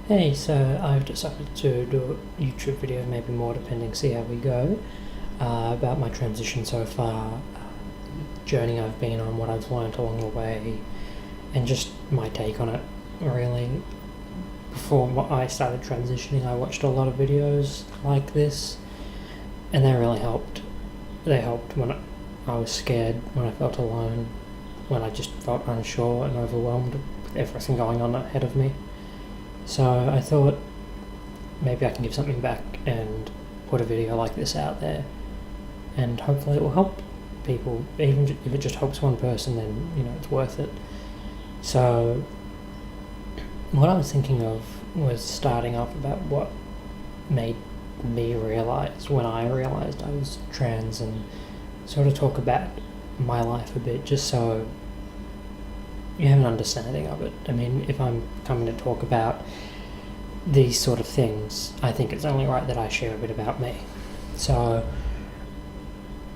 Hey, so I've decided to do a YouTube video, maybe more depending, see how we go, about my transition so far, journey I've been on, what I've learnt along the way, and just my take on it, really. Before I started transitioning, I watched a lot of videos like this, and they really helped. They helped when I was scared, when I felt alone, when I just felt unsure and overwhelmed with everything going on ahead of me. So I thought maybe I can give something back and put a video like this out there, and hopefully it will help people. Even if it just helps one person, then it's worth it. So what I was thinking of was starting off about what made me realise when I realised I was trans, and sort of talk about my life a bit, just so you have an understanding of it. I mean, if I'm coming to talk about these sort of things, I think it's only right that I share a bit about me. So,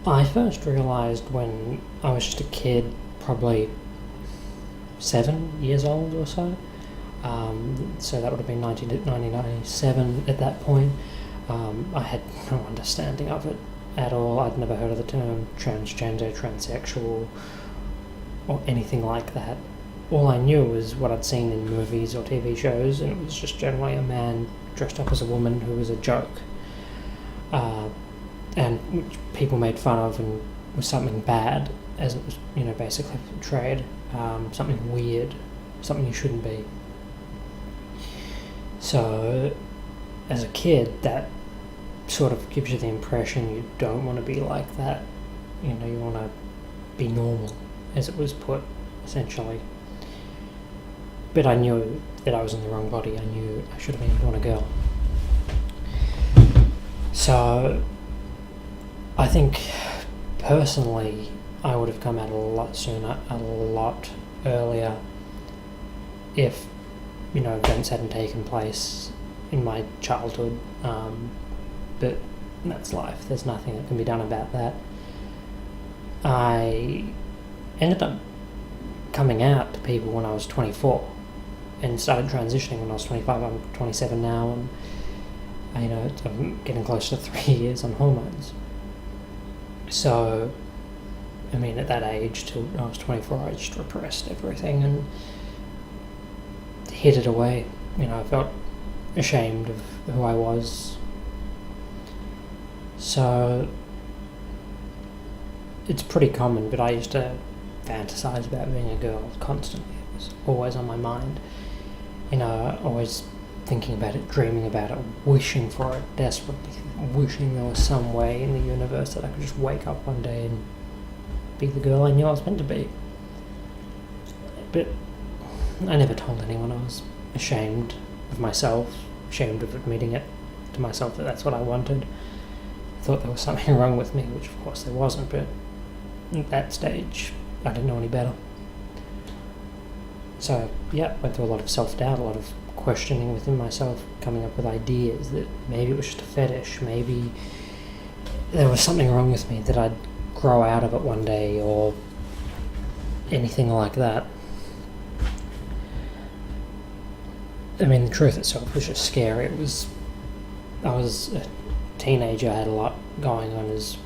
I first realised when I was just a kid, probably 7 years old or so. So that would have been 1997 at that point. I had no understanding of it at all. I'd never heard of the term transgender, transsexual, or anything like that. All I knew was what I'd seen in movies or TV shows, and it was just generally a man dressed up as a woman who was a joke, and which people made fun of and was something bad, as it was, basically portrayed, something weird, something you shouldn't be. So, as a kid, that sort of gives you the impression you don't want to be like that. You want to be normal, as it was put, essentially. But I knew that I was in the wrong body. I knew I should have been born a girl. So, I think, personally, I would have come out a lot sooner, a lot earlier, if, events hadn't taken place in my childhood. But that's life. There's nothing that can be done about that. I ended up coming out to people when I was 24 and started transitioning when I was 25. I'm 27 now, and I'm getting close to 3 years on hormones. So, I mean, at that age, till I was 24, I just repressed everything and hid it away. I felt ashamed of who I was. So, it's pretty common, but I used to fantasize about being a girl constantly. It was always on my mind. Always thinking about it, dreaming about it, wishing for it, desperately wishing there was some way in the universe that I could just wake up one day and be the girl I knew I was meant to be. But I never told anyone. I was ashamed of myself, ashamed of admitting it to myself that that's what I wanted. I thought there was something wrong with me, which of course there wasn't, but at that stage I didn't know any better. So, went through a lot of self-doubt, a lot of questioning within myself, coming up with ideas that maybe it was just a fetish, maybe there was something wrong with me, that I'd grow out of it one day, or anything like that. I mean, the truth itself was just scary. I was a teenager, I had a lot going on, as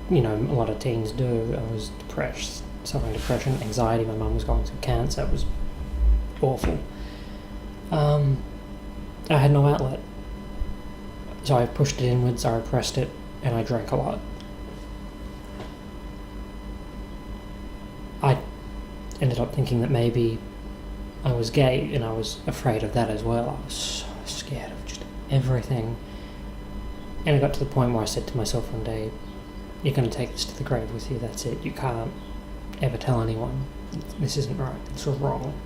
a lot of teens do. I was depressed, suffering depression, anxiety. My mum was going through cancer. It was awful. I had no outlet, so I pushed it inwards, I repressed it, and I drank a lot. I ended up thinking that maybe I was gay, and I was afraid of that as well. I was so scared of just everything. And I got to the point where I said to myself one day, you're going to take this to the grave with you, that's it. You can't ever tell anyone. This isn't right, it's wrong.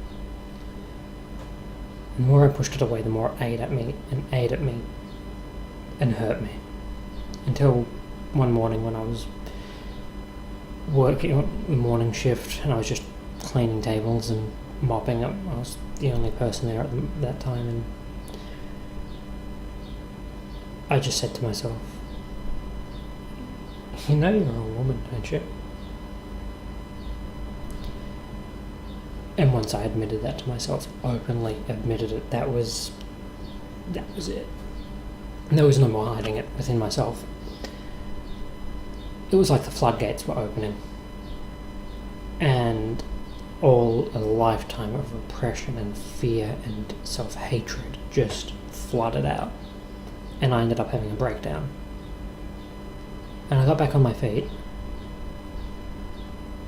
The more I pushed it away, the more it ate at me and hurt me. Until one morning when I was working on the morning shift and I was just cleaning tables and mopping up. I was the only person there at that time, and I just said to myself, you're a woman, don't you? And once I admitted that to myself, openly admitted it, that was that was it. And there was no more hiding it within myself. It was like the floodgates were opening, and all a lifetime of repression and fear and self-hatred just flooded out, and I ended up having a breakdown. And I got back on my feet,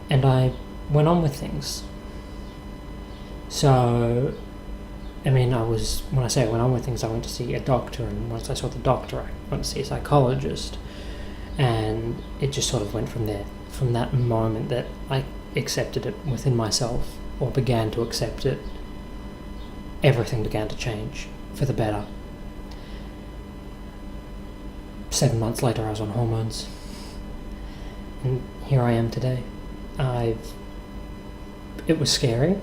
and I went on with things. So, I mean, when I say I went on with things, I went to see a doctor, and once I saw the doctor, I went to see a psychologist, and it just sort of went from there. From that moment that I accepted it within myself, or began to accept it, everything began to change for the better. 7 months later, I was on hormones, and here I am today. It was scary.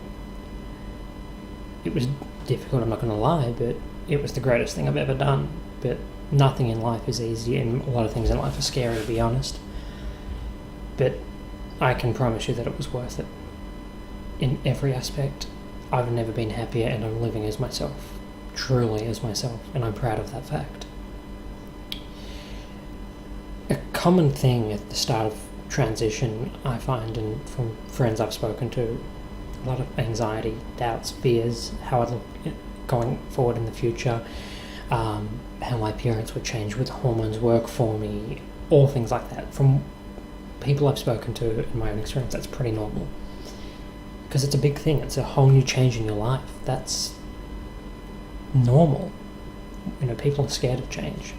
It was difficult, I'm not going to lie, but it was the greatest thing I've ever done. But nothing in life is easy, and a lot of things in life are scary, to be honest. But I can promise you that it was worth it. In every aspect, I've never been happier, and I'm living as myself, truly as myself, and I'm proud of that fact. A common thing at the start of transition, I find, and from friends I've spoken to, a lot of anxiety, doubts, fears, how I'd look going forward in the future, how my appearance would change, would hormones work for me, all things like that. From people I've spoken to in my own experience, that's pretty normal. Because it's a big thing, it's a whole new change in your life. That's normal. People are scared of change.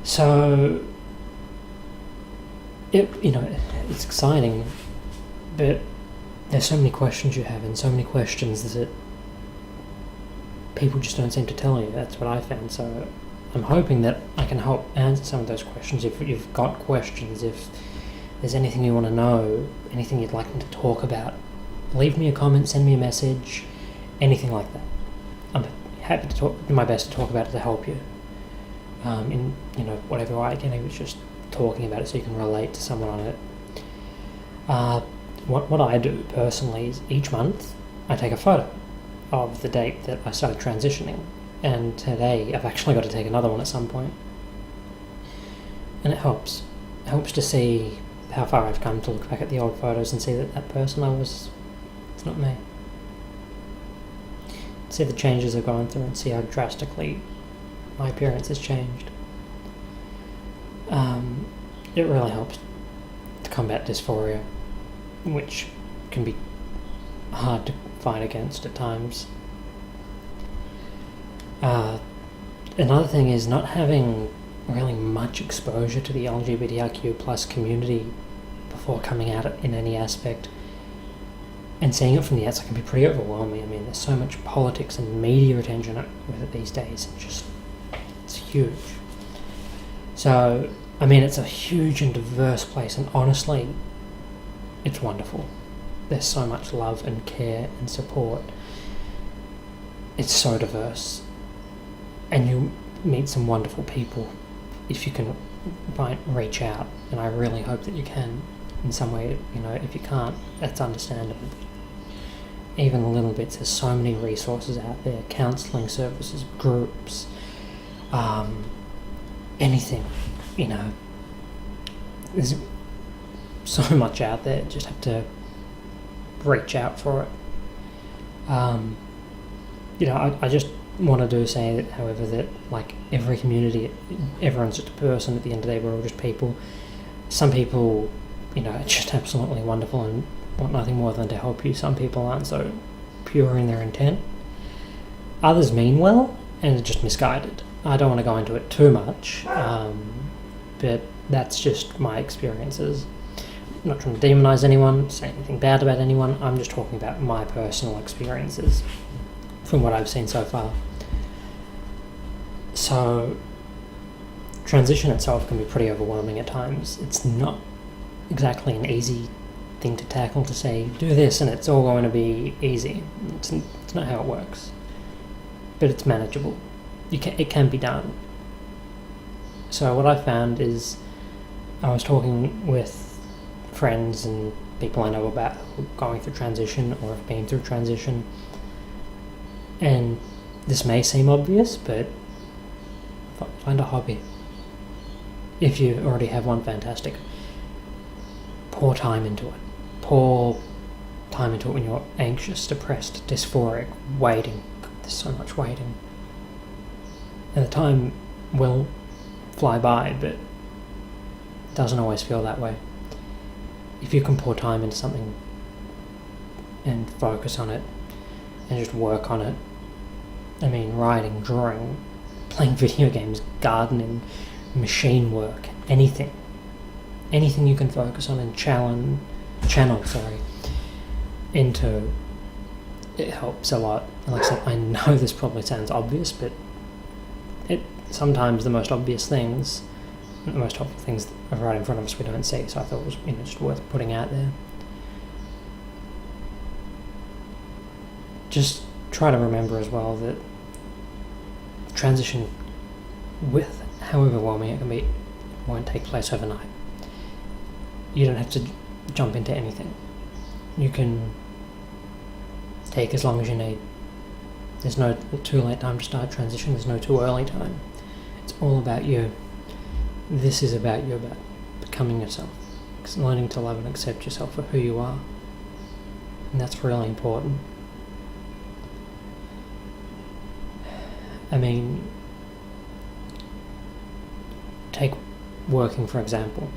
So, it's exciting, but there's so many questions you have, and so many questions that people just don't seem to tell you. That's what I found. So I'm hoping that I can help answer some of those questions. If you've got questions, if there's anything you want to know, anything you'd like me to talk about, leave me a comment, send me a message, anything like that. I'm happy to do my best to talk about it to help you. In whatever way I can, even just talking about it so you can relate to someone on it. What I do personally is each month I take a photo of the date that I started transitioning, and today I've actually got to take another one at some point. And it helps. It helps to see how far I've come, to look back at the old photos and see that person I was, it's not me. See the changes I've gone through and see how drastically my appearance has changed. It really helps to combat dysphoria, which can be hard to fight against at times. Another thing is not having really much exposure to the LGBTIQ plus community before coming out in any aspect, and seeing it from the outside can be pretty overwhelming. I mean, there's so much politics and media attention with it these days. It's huge. So, I mean, it's a huge and diverse place, and honestly, it's wonderful. There's so much love and care and support. It's so diverse. And you meet some wonderful people if you can reach out, and I really hope that you can in some way. If you can't, that's understandable. Even little bits, there's so many resources out there, counselling services, groups, anything, there's so much out there, just have to reach out for it. I just want to say that, however, that like every community, everyone's just a person at the end of the day. We're all just people. Some people, are just absolutely wonderful and want nothing more than to help you. Some people aren't so pure in their intent. Others mean well and are just misguided. I don't want to go into it too much, but that's just my experiences. I'm not trying to demonize anyone, say anything bad about anyone. I'm just talking about my personal experiences from what I've seen so far. So, transition itself can be pretty overwhelming at times. It's not exactly an easy thing to tackle, to say, do this and it's all going to be easy. It's not how it works. But it's manageable. It can be done. So what I found is, I was talking with friends and people I know about going through transition or have been through transition, and this may seem obvious, but find a hobby. If you already have one, fantastic. Pour time into it. Pour time into it when you're anxious, depressed, dysphoric, waiting. There's so much waiting. And the time will fly by, but it doesn't always feel that way. If you can pour time into something and focus on it and just work on it, I mean, writing, drawing, playing video games, gardening, machine work, anything you can focus on and channel into, it helps a lot. And like I said, I know this probably sounds obvious, but sometimes the most obvious things, the most helpful things are right in front of us we don't see. So I thought it was just worth putting out there. Just try to remember as well that transition, with how overwhelming it can be, won't take place overnight. You don't have to jump into anything. You can take as long as you need. There's no too late time to start transition. There's no too early time. It's all about you. This is about you, about becoming yourself. It's learning to love and accept yourself for who you are. And that's really important. I mean, take working for example.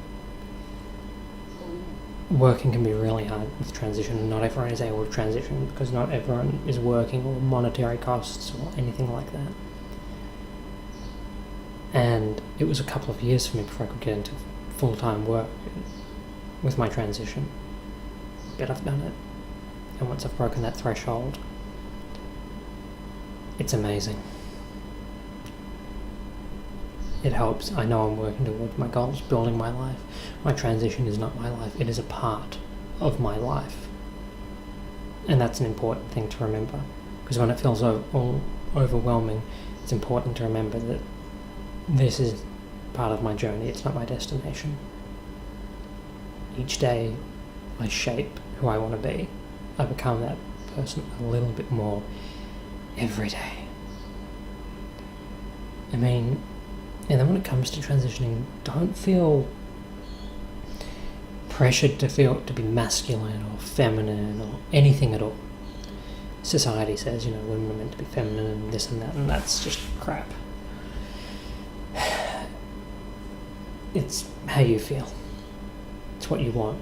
Working can be really hard with transition, and not everyone is able to transition because not everyone is working, or monetary costs or anything like that. And it was a couple of years for me before I could get into full-time work with my transition. But I've done it. And once I've broken that threshold, it's amazing. It helps. I know I'm working towards my goals, building my life. My transition is not my life. It is a part of my life. And that's an important thing to remember. Because when it feels all overwhelming, it's important to remember that this is part of my journey. It's not my destination. Each day I shape who I want to be. I become that person a little bit more every day. I mean, and then when it comes to transitioning, don't feel pressured to be masculine or feminine or anything at all. Society says, women are meant to be feminine and this and that, and that's just crap. It's how you feel. It's what you want.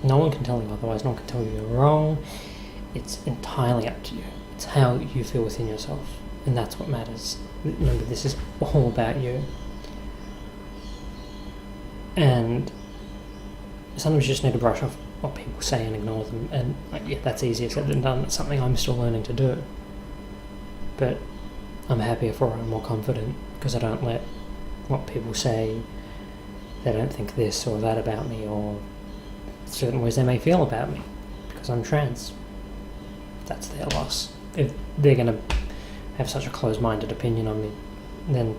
No one can tell you otherwise. No one can tell you you're wrong. It's entirely up to you. It's how you feel within yourself, and that's what matters. Remember, this is all about you. And sometimes you just need to brush off what people say and ignore them. And that's easier said than done. It's something I'm still learning to do. But I'm happier for it. I'm more confident because I don't let what people say, they don't think this or that about me, or certain ways they may feel about me because I'm trans. That's their loss. If they're going to have such a closed-minded opinion on me, then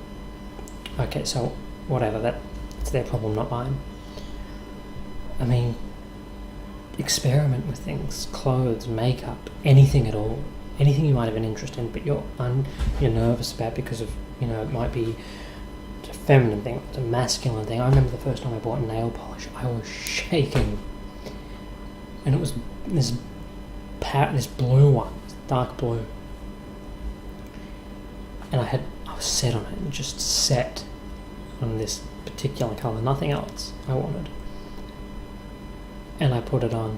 okay, so whatever, that's their problem, not mine. I mean, experiment with things, clothes, makeup, anything at all, anything you might have an interest in, but you're nervous about because of, it might be a feminine thing, it's a masculine thing. I remember the first time I bought nail polish, I was shaking, and it was this blue one, dark blue. And I was set on it, and just set on this particular colour, nothing else I wanted. And I put it on,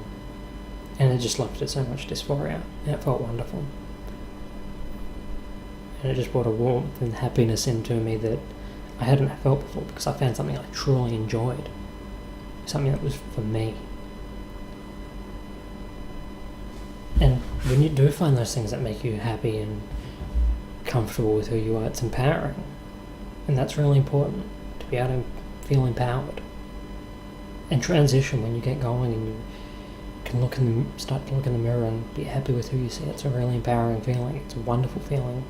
and it just left it so much dysphoria, and it felt wonderful. And it just brought a warmth and happiness into me that I hadn't felt before, because I found something I truly enjoyed, something that was for me. And when you do find those things that make you happy and comfortable with who you are, it's empowering. And that's really important, to be able to feel empowered. And transition, when you get going and you can start to look in the mirror and be happy with who you see, it's a really empowering feeling. It's a wonderful feeling.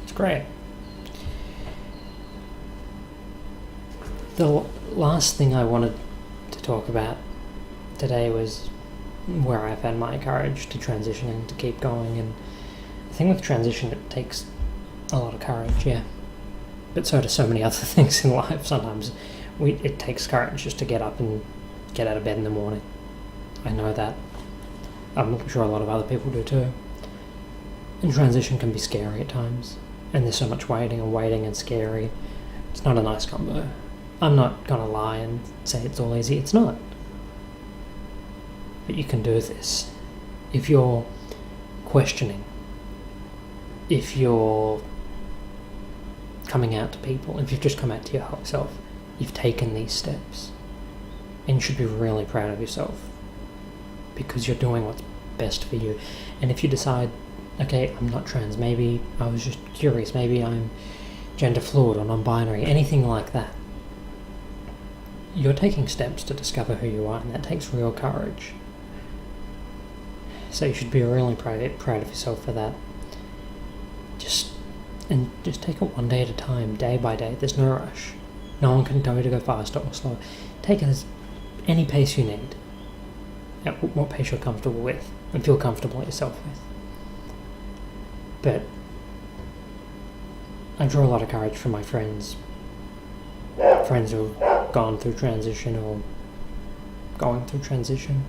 It's great. The last thing I wanted to talk about today was where I've had my courage to transition and to keep going. And the thing with transition, it takes a lot of courage, yeah. But so do so many other things in life. Sometimes it takes courage just to get up and get out of bed in the morning. I know that. I'm sure a lot of other people do too. And transition can be scary at times. And there's so much waiting and scary. It's not a nice combo. I'm not gonna lie and say it's all easy. It's not. But you can do this. If you're questioning, if you're coming out to people, if you've just come out to your whole self, you've taken these steps. And you should be really proud of yourself, because you're doing what's best for you. And if you decide, okay, I'm not trans, maybe I was just curious, maybe I'm gender fluid or non-binary, anything like that, you're taking steps to discover who you are, and that takes real courage. So you should be really proud of yourself for that. Just take it one day at a time, day by day. There's no rush. No one can tell you to go faster or slower. Take it as any pace you need, at what pace you're comfortable with and feel comfortable yourself with. But I draw a lot of courage from my friends who've gone through transition or going through transition.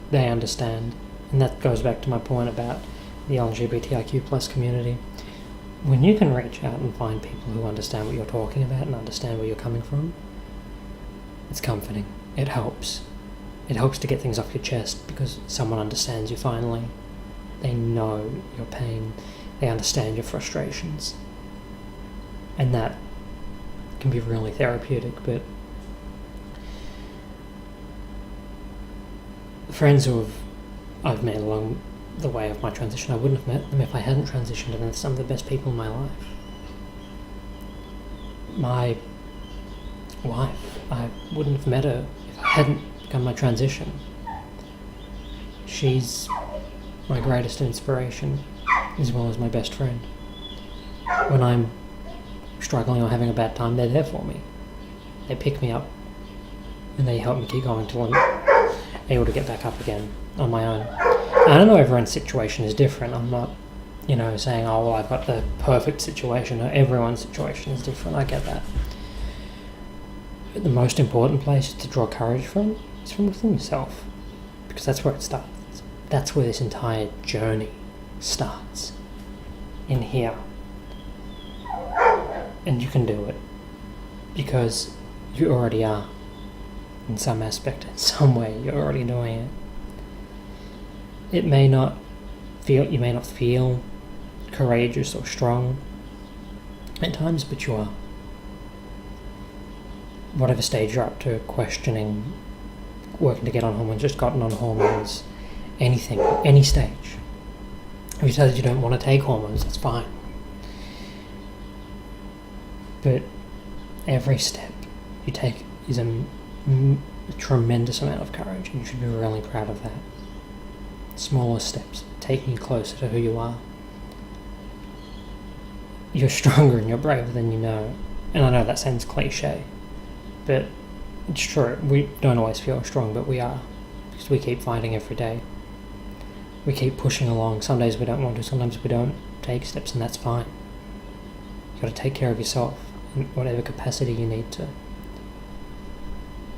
They understand, and that goes back to my point about the LGBTIQ plus community. When you can reach out and find people who understand what you're talking about and understand where you're coming from, it's comforting. It helps. It helps to get things off your chest because someone understands you finally. They know your pain. They understand your frustrations. And that can be really therapeutic. But friends who I've met along the way of my transition, I wouldn't have met them if I hadn't transitioned, and they're some of the best people in my life. My wife, I wouldn't have met her if I hadn't begun my transition. She's my greatest inspiration, as well as my best friend. When I'm struggling or having a bad time, they're there for me. They pick me up and they help me keep going till I'm able to get back up again on my own. I don't know, everyone's situation is different. I'm not, saying, oh, well, I've got the perfect situation. No, everyone's situation is different. I get that. But the most important place to draw courage from is from within yourself, because that's where it starts. That's where this entire journey starts. In here. And you can do it, because you already are. In some aspect, in some way, you're already doing it. You may not feel courageous or strong at times, but you are. Whatever stage you're up to, questioning, working to get on hormones, just gotten on hormones, anything, any stage. If you say that you don't want to take hormones, that's fine. But every step you take is a tremendous amount of courage, and you should be really proud of that. Smaller steps, taking you closer to who you are. You're stronger and you're braver than you know. And I know that sounds cliche, but it's true. We don't always feel strong, but we are. Because we keep fighting every day. We keep pushing along. Some days we don't want to, sometimes we don't take steps, and that's fine. You've got to take care of yourself in whatever capacity you need to.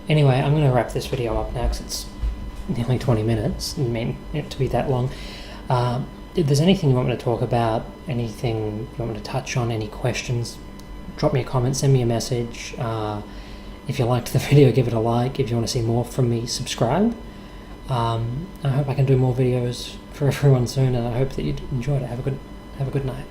Anyway, I'm going to wrap this video up now because it's nearly 20 minutes. I mean it to be that long. If there's anything you want me to talk about, anything you want me to touch on, any questions, drop me a comment, send me a message. If you liked the video, give it a like. If you want to see more from me, subscribe. I hope I can do more videos for everyone soon, and I hope that you enjoyed it. Have a good night.